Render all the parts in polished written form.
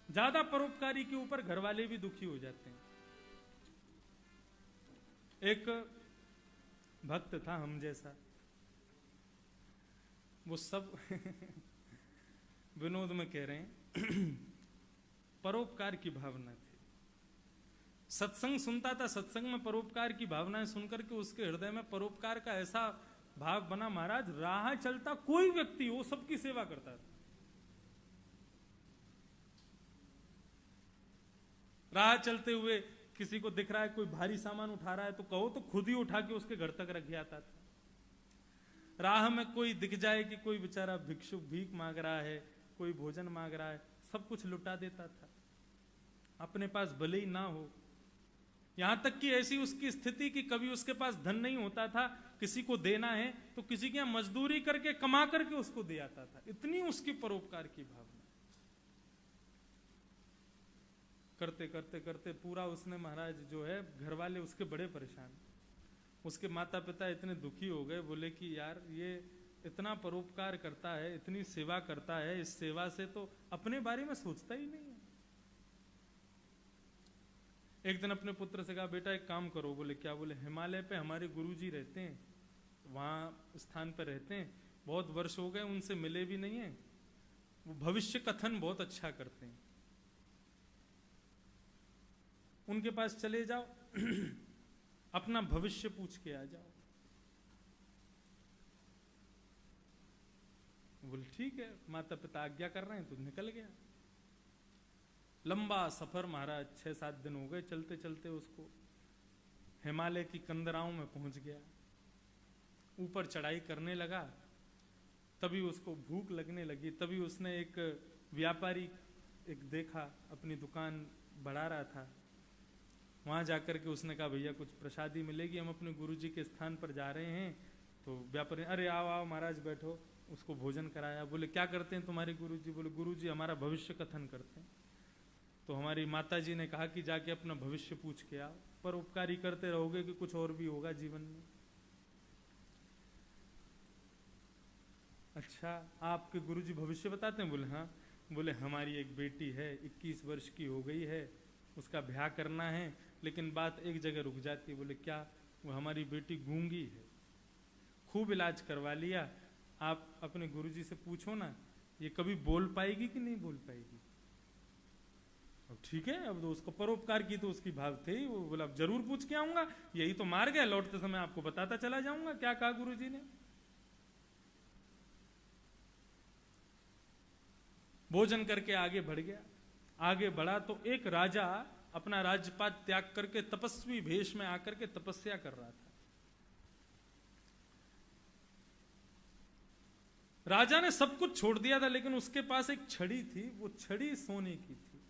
ज्यादा परोपकारी के ऊपर घर वाले भी दुखी हो जाते हैं। एक भक्त था हम जैसा, वो सब विनोद में कह रहे हैं परोपकार की भावना थी। सत्संग सुनता था, सत्संग में परोपकार की भावनाएं सुनकर के उसके हृदय में परोपकार का ऐसा भाव बना, महाराज राह चलता कोई व्यक्ति हो सबकी सेवा करता था। राह चलते हुए किसी को दिख रहा है कोई भारी सामान उठा रहा है तो कहो तो खुद ही उठा के उसके घर तक रख आता था। राह में कोई दिख जाए कि कोई बेचारा भिक्षुक भीख मांग रहा है, कोई भोजन मांग रहा है, सब कुछ लुटा देता था, अपने पास भले ही ना हो। यहां तक कि ऐसी उसकी स्थिति कि कभी उसके पास धन नहीं होता था, किसी को देना है तो किसी के यहां मजदूरी करके कमा करके उसको दे आता था। इतनी उसकी परोपकार की भावना। करते करते करते पूरा उसने महाराज जो है, घर वाले उसके बड़े परेशान, उसके माता पिता इतने दुखी हो गए, बोले कि यार ये इतना परोपकार करता है, इतनी सेवा करता है, इस सेवा से तो अपने बारे में सोचता ही नहीं है। एक दिन अपने पुत्र से कहा बेटा एक काम करो। बोले क्या? बोले हिमालय पे हमारे गुरुजी रहते हैं, वहां स्थान पे रहते हैं, बहुत वर्ष हो गए उनसे मिले भी नहीं है, वो भविष्य कथन बहुत अच्छा करते हैं, उनके पास चले जाओ अपना भविष्य पूछ के आ जाओ। बोले ठीक है, माता पिता आज्ञा कर रहे हैं तो निकल गया। लंबा सफर महाराज, 6-7 दिन हो गए चलते चलते उसको। हिमालय की कंदराओं में पहुंच गया, ऊपर चढ़ाई करने लगा, तभी उसको भूख लगने लगी। तभी उसने एक व्यापारी एक देखा, अपनी दुकान बढ़ा रहा था, वहां जाकर के उसने कहा भैया कुछ प्रसादी मिलेगी, हम अपने गुरुजी के स्थान पर जा रहे हैं। तो व्यापारी अरे आओ आओ महाराज बैठो, उसको भोजन कराया। बोले क्या करते हैं तुम्हारे गुरुजी? बोले गुरुजी हमारा भविष्य कथन करते हैं। तो हमारी माता जी ने कहा कि जाके अपना भविष्य पूछ के आओ, पर उपकारी करते रहोगे कि कुछ और भी होगा जीवन में। अच्छा आपके गुरुजी भविष्य बताते हैं? बोले हाँ। बोले हमारी एक बेटी है, 21 वर्ष की हो गई है, उसका ब्याह करना है, लेकिन बात एक जगह रुक जाती है। बोले क्या? वो हमारी बेटी गूंगी है, खूब इलाज करवा लिया, आप अपने गुरुजी से पूछो ना ये कभी बोल पाएगी कि नहीं बोल पाएगी। अब ठीक है, अब तो उसको परोपकार की तो उसकी भाव थे, वो बोला अब जरूर पूछ के आऊंगा, यही तो मार्ग है, लौटते समय आपको बताता चला जाऊंगा। क्या कहा गुरुजी ने? भोजन करके आगे बढ़ गया। आगे बढ़ा तो एक राजा अपना राज्यपाट त्याग करके तपस्वी भेष में आकर के तपस्या कर रहा था। राजा ने सब कुछ छोड़ दिया था, लेकिन उसके पास एक छड़ी थी, वो छड़ी सोने की थी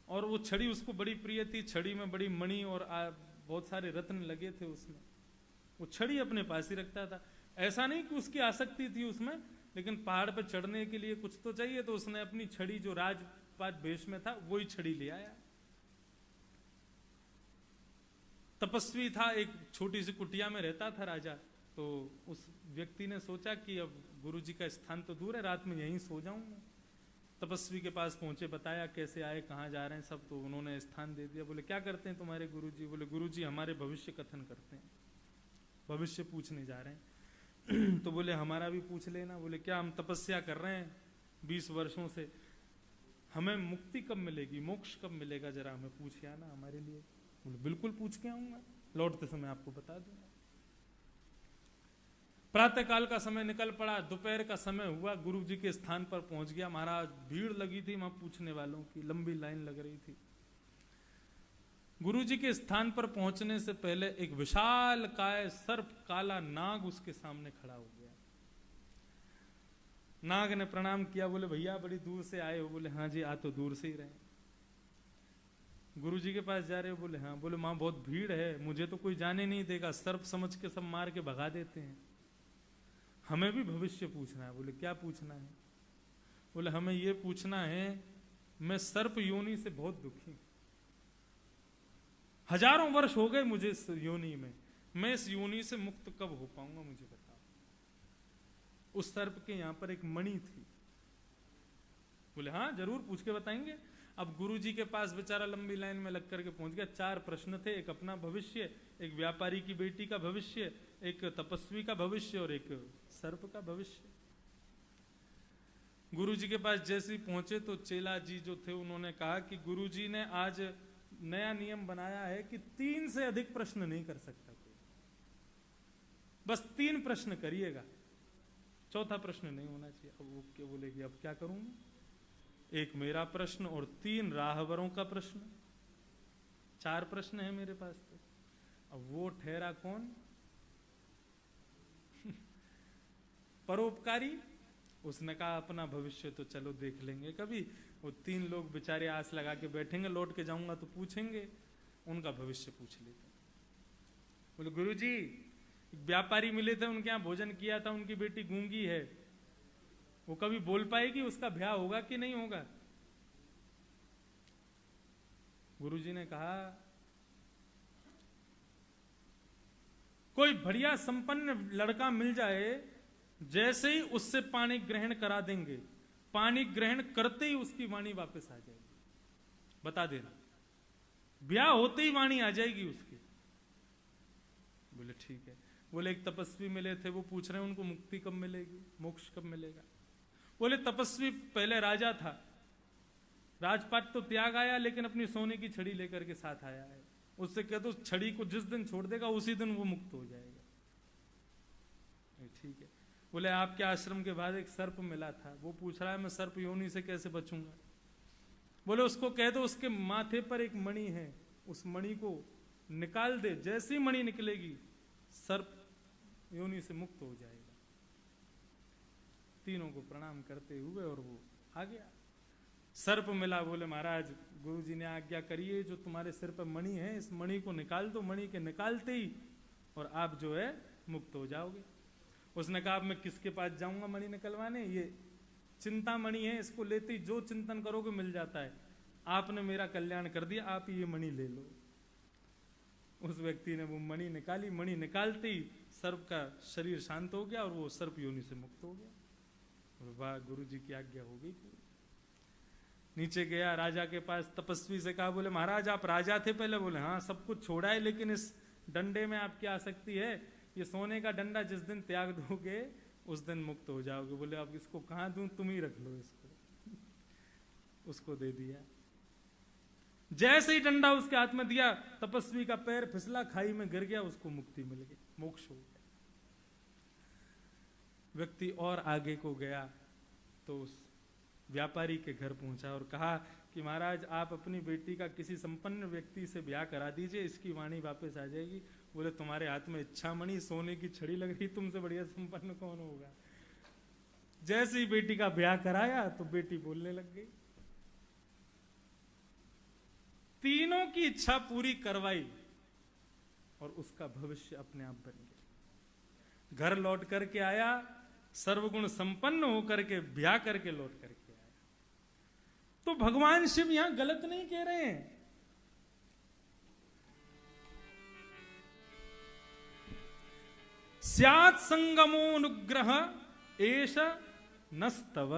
और वो छड़ी उसको बड़ी प्रिय थी। छड़ी में बड़ी मणि और बहुत सारे रत्न लगे थे उसमें। वो छड़ी अपने पास ही रखता था। ऐसा नहीं कि उसकी आसक्ति थी उसमें, लेकिन पहाड़ पर चढ़ने के लिए कुछ तो चाहिए, तो उसने अपनी छड़ी जो राजपाट भेष में था वही छड़ी ले आया। तपस्वी था, एक छोटी सी कुटिया में रहता था राजा। तो उस व्यक्ति ने सोचा कि अब गुरुजी का स्थान तो दूर है, रात में यहीं सो जाऊंगा। तपस्वी के पास पहुंचे, बताया कैसे आए, कहाँ जा रहे हैं सब, तो उन्होंने स्थान दे दिया। बोले क्या करते हैं तुम्हारे गुरुजी? बोले गुरुजी हमारे भविष्य कथन करते हैं, भविष्य पूछने जा रहे हैं। तो बोले हमारा भी पूछ लेना। बोले क्या? हम तपस्या कर रहे हैं 20 वर्षों से, हमें मुक्ति कब मिलेगी, मोक्ष कब मिलेगा, जरा हमें पूछ आना हमारे लिए। बोले बिल्कुल पूछ के आऊंगा, लौटते समय आपको बता दूंगा। प्रातः काल का समय निकल पड़ा, दोपहर का समय हुआ, गुरु जी के स्थान पर पहुंच गया। महाराज भीड़ लगी थी वहां पूछने वालों की, लंबी लाइन लग रही थी। गुरु जी के स्थान पर पहुंचने से पहले एक विशाल काय सर्प काला नाग उसके सामने खड़ा हो गया। नाग ने प्रणाम किया। बोले भैया बड़ी दूर से आए हो? बोले हाँ जी आ तो दूर से ही रहे। गुरु जी के पास जा रहे हो? बोले हाँ। बोले मां बहुत भीड़ है, मुझे तो कोई जाने नहीं देगा, सर्प समझ के सब मार के भगा देते हैं, हमें भी भविष्य पूछना है। बोले क्या पूछना है? बोले हमें ये पूछना है, मैं सर्प योनि से बहुत दुखी, हजारों वर्ष हो गए मुझे इस योनि में, मैं इस योनि से मुक्त कब हो पाऊंगा, मुझे बताओ। उस सर्प के यहां पर एक मणि थी, बोले हाँ जरूर, पूछ के बताएंगे। अब गुरुजी के पास बेचारा लंबी लाइन में लग करके पहुंच गया। 4 प्रश्न थे, एक अपना भविष्य, एक व्यापारी की बेटी का भविष्य, एक तपस्वी का भविष्य और एक सर्प का भविष्य। गुरुजी के पास जैसे ही पहुंचे तो चेला जी जो थे उन्होंने कहा कि गुरुजी ने आज नया नियम बनाया है कि 3 से अधिक प्रश्न नहीं कर सकता कोई, बस 3 प्रश्न करिएगा, चौथा प्रश्न नहीं होना चाहिए। अब वो क्या बोलेगी, अब क्या करूंगा? एक मेरा प्रश्न और 3 राहबरों का प्रश्न, 4 प्रश्न है मेरे पास। तो अब वो ठहरा कौन? परोपकारी। उसने कहा अपना भविष्य तो चलो देख लेंगे कभी। वो 3 लोग बेचारे आस लगा के बैठेंगे, लौट के जाऊंगा तो पूछेंगे, उनका भविष्य पूछ लेते। बोले गुरुजी व्यापारी मिले थे, उनके यहाँ भोजन किया था, उनकी बेटी गूंगी है, वो कभी बोल पाएगी? उसका ब्याह होगा कि नहीं होगा? गुरुजी ने कहा कोई बढ़िया संपन्न लड़का मिल जाए, जैसे ही उससे पानी ग्रहण करा देंगे, पानी ग्रहण करते ही उसकी वाणी वापस आ जाएगी, बता देना, ब्याह होते ही वाणी आ जाएगी उसकी। बोले ठीक है। बोले एक तपस्वी मिले थे, वो पूछ रहे हैं उनको मुक्ति कब मिलेगी, मोक्ष कब मिलेगा? बोले तपस्वी पहले राजा था, राजपाट तो त्याग आया, लेकिन अपनी सोने की छड़ी लेकर के साथ आया है। उससे कह दो छड़ी को जिस दिन छोड़ देगा उसी दिन वो मुक्त हो जाएगा। ठीक है। बोले आपके आश्रम के बाद एक सर्प मिला था, वो पूछ रहा है मैं सर्प योनि से कैसे बचूंगा? बोले उसको कह दो उसके माथे पर एक मणि है, उस मणि को निकाल दे, जैसी मणि निकलेगी सर्प योनि से मुक्त हो जाएगा। तीनों को प्रणाम करते हुए और वो आ गया। सर्प मिला, बोले महाराज गुरुजी ने आज्ञा करी है, जो तुम्हारे सिर पर मणि है इस मणि को निकाल दो, मणि के निकालते ही और आप जो है मुक्त हो जाओगे। उसने कहा अब मैं किसके पास जाऊंगा मणि निकलवाने? ये चिंतामणि है, इसको लेते ही जो चिंतन करोगे मिल जाता है, आपने मेरा कल्याण कर दिया, आप ये मणि ले लो। उस व्यक्ति ने वो मणि निकाली, मणि निकालते ही सर्प का शरीर शांत हो गया और वो सर्प योनि से मुक्त हो गया। वाह, गुरु जी की आज्ञा हो गई। नीचे गया, राजा के पास तपस्वी से कहा, बोले महाराज आप राजा थे पहले? बोले हाँ, सब कुछ छोड़ा है, लेकिन इस डंडे में आपकी आसक्ति है, ये सोने का डंडा जिस दिन त्याग दोगे उस दिन मुक्त हो जाओगे। बोले अब इसको कहाँ दूं, तुम ही रख लो इसको। उसको दे दिया। जैसे ही डंडा उसके हाथ में दिया, तपस्वी का पैर फिसला, खाई में गिर गया, उसको मुक्ति मिल गई, मोक्ष हो गया। व्यक्ति और आगे को गया तो उस व्यापारी के घर पहुंचा और कहा कि महाराज आप अपनी बेटी का किसी संपन्न व्यक्ति से ब्याह करा दीजिए, इसकी वाणी वापस आ जाएगी। बोले तुम्हारे हाथ में इच्छामणि सोने की छड़ी लग रही, तुमसे बढ़िया संपन्न कौन होगा? जैसे ही बेटी का ब्याह कराया तो बेटी बोलने लग गई। तीनों की इच्छा पूरी करवाई और उसका भविष्य अपने आप बन गया। घर लौट करके आया, सर्वगुण संपन्न होकर के ब्याह करके लौट करके आया। तो भगवान शिव यहां गलत नहीं कह रहे हैं। स्यात् संगमोनुग्रह एष नस्तव,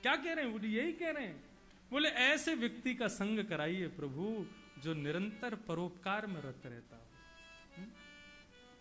क्या कह रहे हैं? वो यही कह रहे हैं। बोले ऐसे व्यक्ति का संग कराइए प्रभु जो निरंतर परोपकार में रत रहता हो,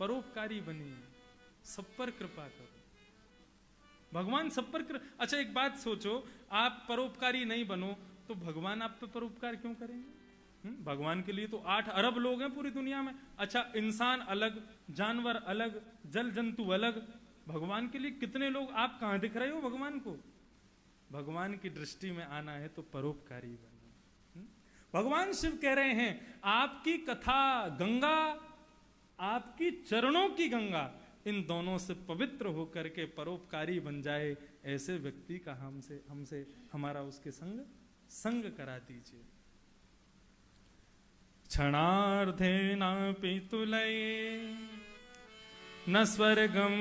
परोपकारी बनिए, सब पर कृपा करो। भगवान सब पर अच्छा एक बात सोचो, आप परोपकारी नहीं बनो तो भगवान आप पे परोपकार क्यों करेंगे? भगवान के लिए तो 8 अरब लोग हैं पूरी दुनिया में। अच्छा इंसान अलग, जानवर अलग, जल जंतु अलग, भगवान के लिए कितने लोग? आप कहां दिख रहे हो भगवान को? भगवान की दृष्टि में आना है तो परोपकारी बनो। भगवान शिव कह रहे हैं आपकी कथा गंगा, आपकी चरणों की गंगा, इन दोनों से पवित्र होकर के परोपकारी बन जाए, ऐसे व्यक्ति का हमसे हमारा उसके संग करा दीजिए। क्षणार्धेनापि तुलये न स्वर्गम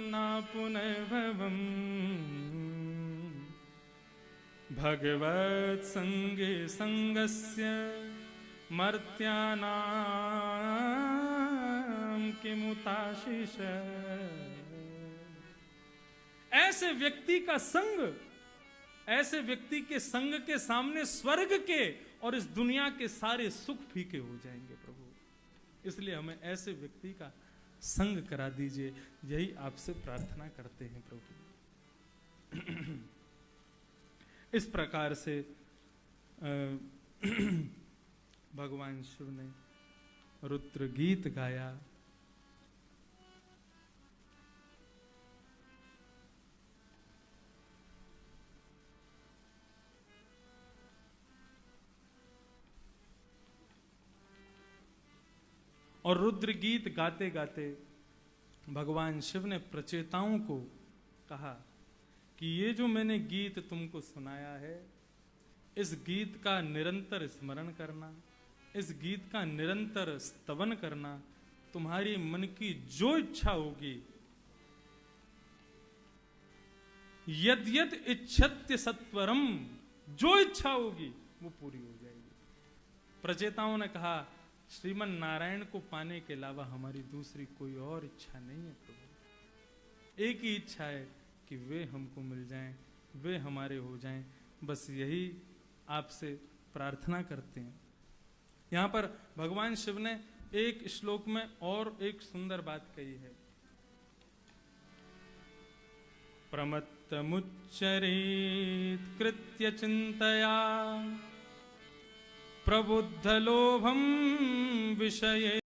न पुनर्भवम् भगवत् संगे संगस्य मर्त्यानां किमुताशिष। ऐसे व्यक्ति का संग, ऐसे व्यक्ति के संग के सामने स्वर्ग के और इस दुनिया के सारे सुख फीके हो जाएंगे प्रभु। इसलिए हमें ऐसे व्यक्ति का संग करा दीजिए, यही आपसे प्रार्थना करते हैं प्रभु। इस प्रकार से भगवान शिव ने रुद्र गीत गाया। और रुद्र गीत गाते गाते भगवान शिव ने प्रचेताओं को कहा कि ये जो मैंने गीत तुमको सुनाया है, इस गीत का निरंतर स्मरण करना, इस गीत का निरंतर स्तवन करना, तुम्हारी मन की जो इच्छा होगी, यद्यत इच्छत्य सत्वरम, जो इच्छा होगी वो पूरी हो जाएगी। प्रचेताओं ने कहा, श्रीमन नारायण को पाने के अलावा हमारी दूसरी कोई और इच्छा नहीं है प्रभु। एक ही इच्छा है कि वे हमको मिल जाएं, वे हमारे हो जाएं, बस यही आपसे प्रार्थना करते हैं। यहां पर भगवान शिव ने एक श्लोक में और एक सुंदर बात कही है। प्रमत्तमुच्चरेत् कृत्य चिंतया प्रबुद्ध लोभम विषये